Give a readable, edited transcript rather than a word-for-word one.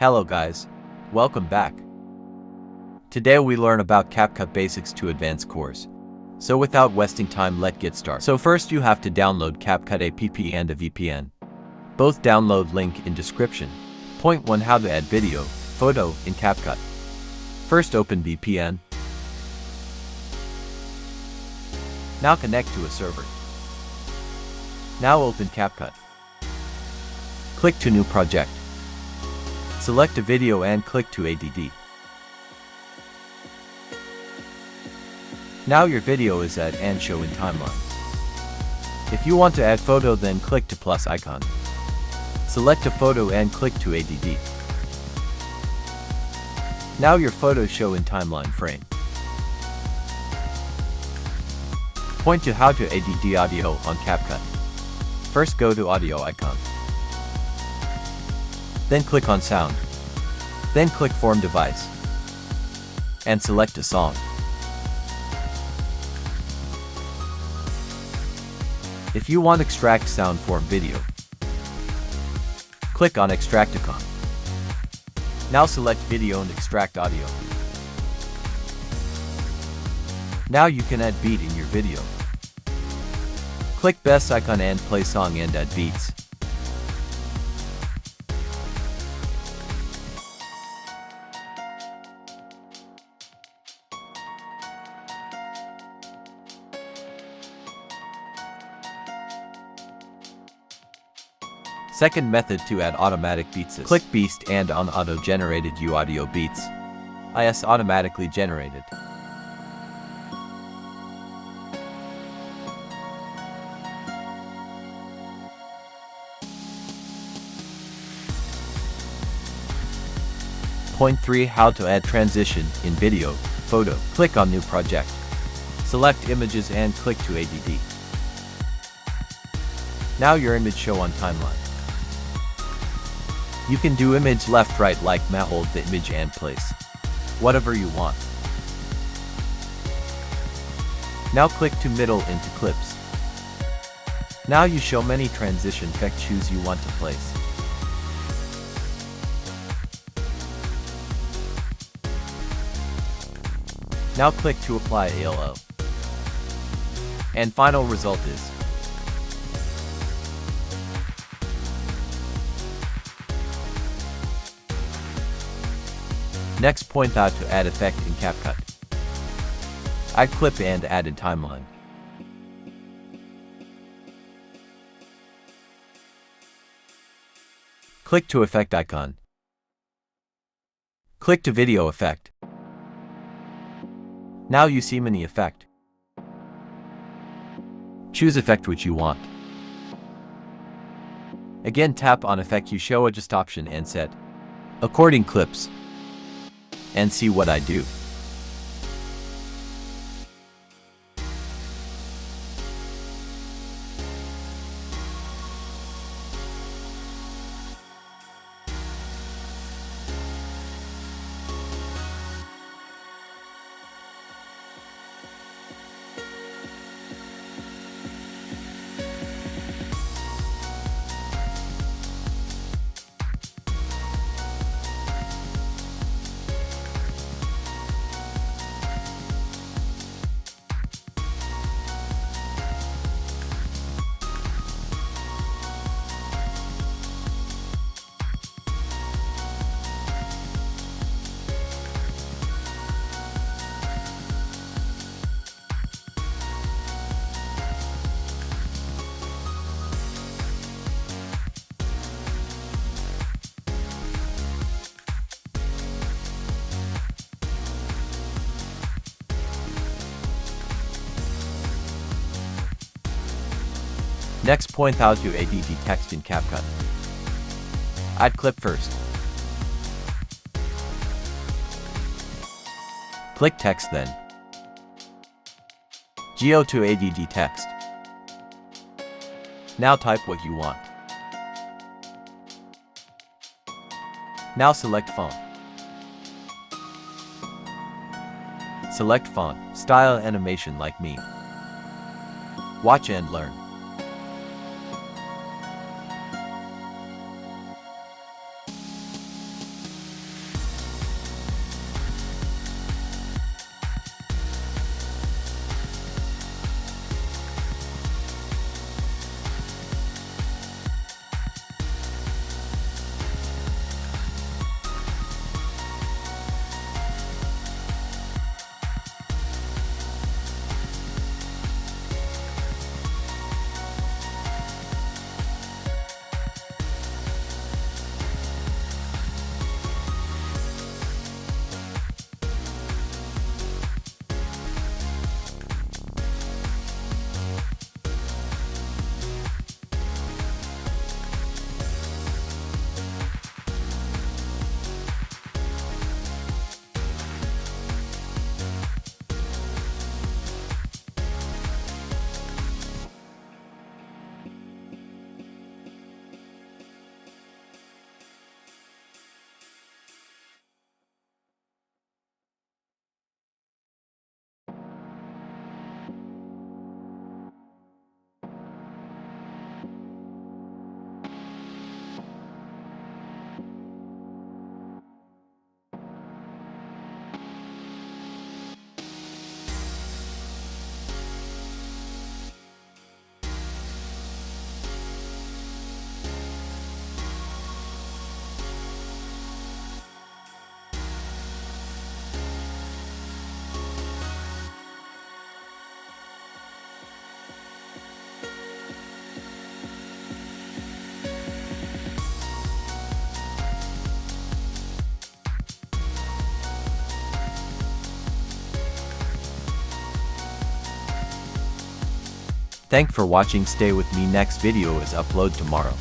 Hello guys, welcome back. Today we learn about CapCut Basics to Advanced course. So without wasting time, let's get started. So first you have to download CapCut app and a VPN. Both download link in description. Point 1. How to add video, photo in CapCut. First open VPN. Now connect to a server. Now open CapCut. Click to new project. Select a video and click to add. Now your video is add and show in timeline. If you want to add photo, then click to plus icon. Select a photo and click to add. Now your photos show in timeline frame. Point to how to add audio on CapCut. First go to audio icon. Then click on sound. Then click form device. And select a song. If you want extract sound form video, click on extract icon. Now select video and extract audio. Now you can add beat in your video. Click best icon and play song and add beats. Second method to add automatic beats is click beast and on auto-generated audio beats. Is automatically generated. Point 3. How to add transition in video, photo. Click on new project. Select images and click to add. Now your image show on timeline. You can do image left right like hold the image and place whatever you want. Now click to middle into clips. Now you show many transition effect, choose you want to place. Now click to apply ALO. And final result is next. Point out to add effect in CapCut. Add clip and add in timeline. Click to effect icon. Click to video effect. Now you see many effect. Choose effect which you want. Again tap on effect, you show adjust option and set according clips. And see what I do. Next, point out to add text in CapCut. Add clip first. Click text, then Geo to add text. Now type what you want. Now select font. Select font, style, animation like me. Watch and learn. Thanks for watching. Stay with me. Next video is upload tomorrow.